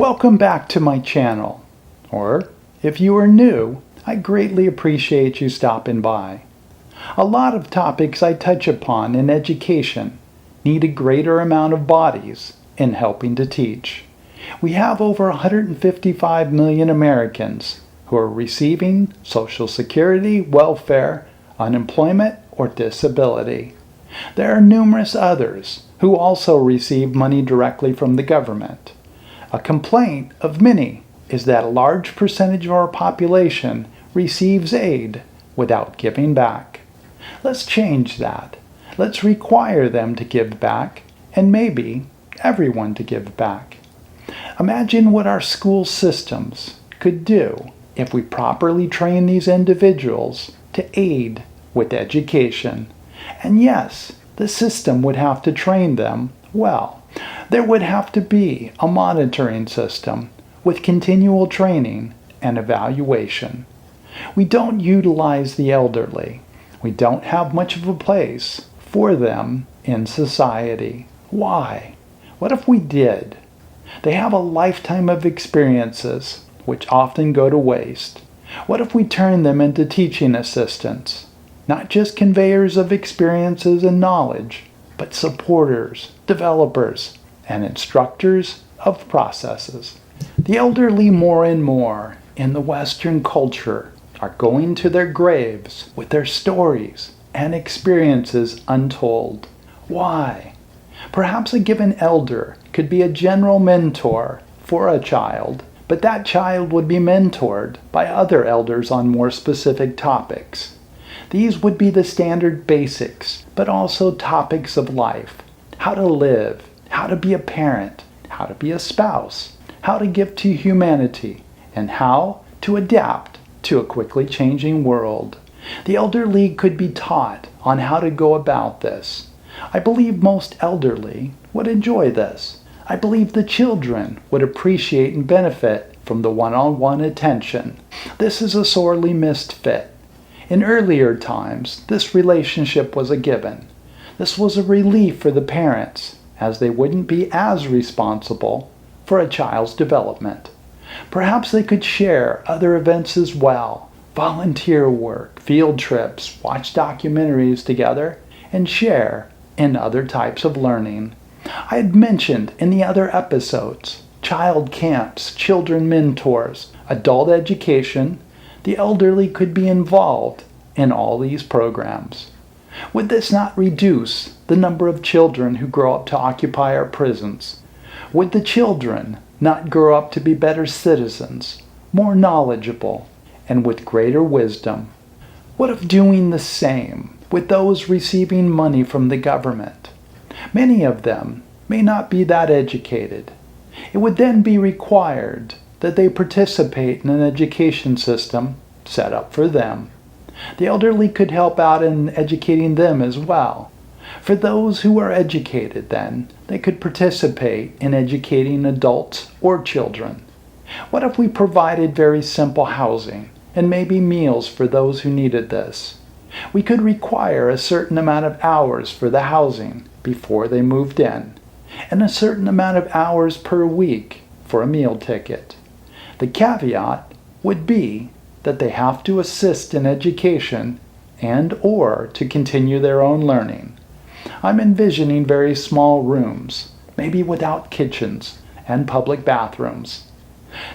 Welcome back to my channel. Or, if you are new, I greatly appreciate you stopping by. A lot of topics I touch upon in education need a greater amount of bodies in helping to teach. We have over 155 million Americans who are receiving Social Security, welfare, unemployment, or disability. There are numerous others who also receive money directly from the government. A complaint of many is that a large percentage of our population receives aid without giving back. Let's change that. Let's require them to give back, and maybe everyone to give back. Imagine what our school systems could do if we properly train these individuals to aid with education. And yes, the system would have to train them well. There would have to be a monitoring system with continual training and evaluation. We don't utilize the elderly. We don't have much of a place for them in society. Why? What if we did? They have a lifetime of experiences which often go to waste. What if we turn them into teaching assistants? Not just conveyors of experiences and knowledge, but supporters, developers, and instructors of processes. The elderly more and more in the Western culture are going to their graves with their stories and experiences untold. Why? Perhaps a given elder could be a general mentor for a child, but that child would be mentored by other elders on more specific topics. These would be the standard basics, but also topics of life. How to live, how to be a parent, how to be a spouse, how to give to humanity, and how to adapt to a quickly changing world. The elderly could be taught on how to go about this. I believe most elderly would enjoy this. I believe the children would appreciate and benefit from the one-on-one attention. This is a sorely missed fit. In earlier times, this relationship was a given. This was a relief for the parents, as they wouldn't be as responsible for a child's development. Perhaps they could share other events as well, volunteer work, field trips, watch documentaries together, and share in other types of learning. I had mentioned in the other episodes, child camps, children mentors, adult education. The elderly could be involved in all these programs. Would this not reduce the number of children who grow up to occupy our prisons? Would the children not grow up to be better citizens, more knowledgeable, and with greater wisdom? What of doing the same with those receiving money from the government? Many of them may not be that educated. It would then be required that they participate in an education system set up for them. The elderly could help out in educating them as well. For those who are educated then, they could participate in educating adults or children. What if we provided very simple housing and maybe meals for those who needed this? We could require a certain amount of hours for the housing before they moved in, and a certain amount of hours per week for a meal ticket. The caveat would be that they have to assist in education and or to continue their own learning. I'm envisioning very small rooms, maybe without kitchens and public bathrooms.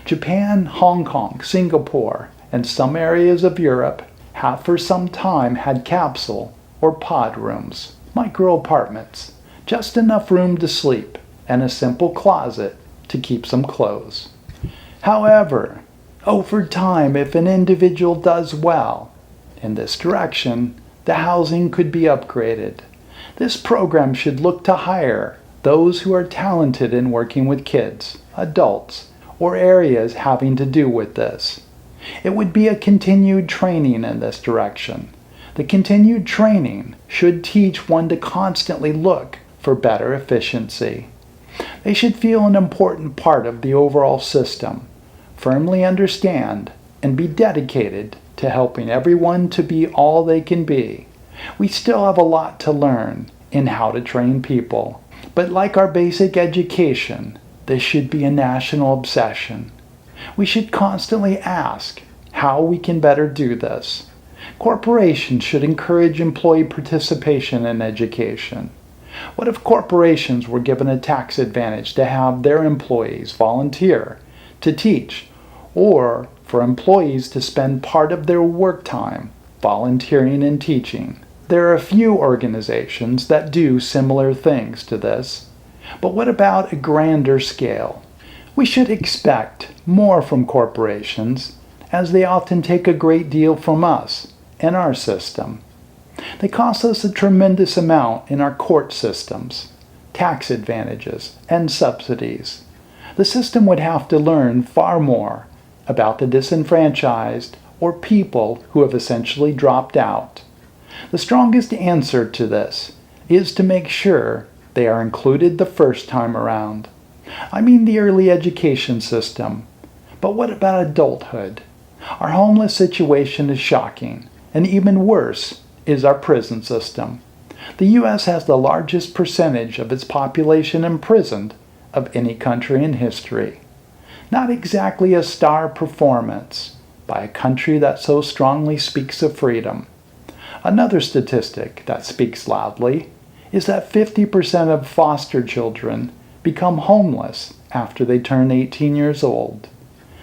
Japan, Hong Kong, Singapore, and some areas of Europe have for some time had capsule or pod rooms, micro apartments, just enough room to sleep and a simple closet to keep some clothes. However, over time, if an individual does well in this direction, the housing could be upgraded. This program should look to hire those who are talented in working with kids, adults, or areas having to do with this. It would be a continued training in this direction. The continued training should teach one to constantly look for better efficiency. They should feel an important part of the overall system, firmly understand, and be dedicated to helping everyone to be all they can be. We still have a lot to learn in how to train people, but like our basic education, This should be a national obsession. We should constantly ask how we can better do this. Corporations should encourage employee participation in education. What if corporations were given a tax advantage to have their employees volunteer to teach, or for employees to spend part of their work time volunteering and teaching? There are a few organizations that do similar things to this, but what about a grander scale? We should expect more from corporations, as they often take a great deal from us and our system. They cost us a tremendous amount in our court systems, tax advantages, and subsidies. The system would have to learn far more about the disenfranchised or people who have essentially dropped out. The strongest answer to this is to make sure they are included the first time around. I mean the early education system. But what about adulthood? Our homeless situation is shocking, and even worse is our prison system. The U.S. has the largest percentage of its population imprisoned of any country in history. Not exactly a star performance by a country that so strongly speaks of freedom. Another statistic that speaks loudly is that 50% of foster children become homeless after they turn 18 years old.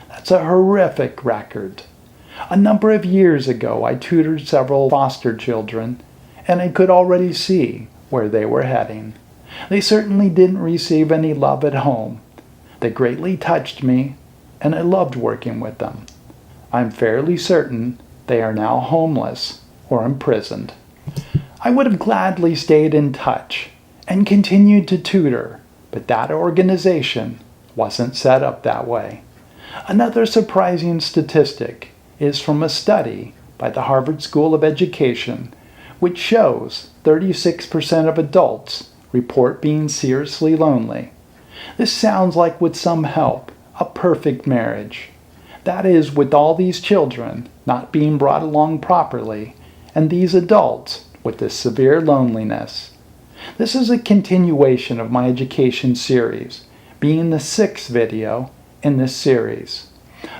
That's a horrific record. A number of years ago, I tutored several foster children, and I could already see where they were heading. They certainly didn't receive any love at home. They greatly touched me, and I loved working with them. I'm fairly certain they are now homeless or imprisoned. I would have gladly stayed in touch and continued to tutor, but that organization wasn't set up that way. Another surprising statistic is from a study by the Harvard School of Education, which shows 36% of adults report being seriously lonely. This sounds like, with some help, a perfect marriage. That is, with all these children not being brought along properly, and these adults with this severe loneliness. This is a continuation of my education series, being the 6th video in this series.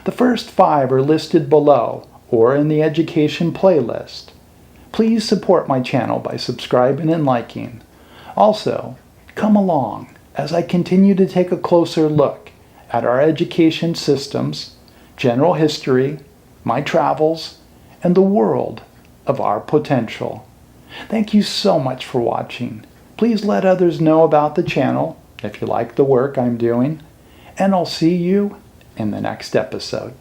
The first 5 are listed below or in the education playlist. Please support my channel by subscribing and liking. Also, come along as I continue to take a closer look at our education systems, general history, my travels, and the world of our potential. Thank you so much for watching. Please let others know about the channel if you like the work I'm doing, and I'll see you in the next episode.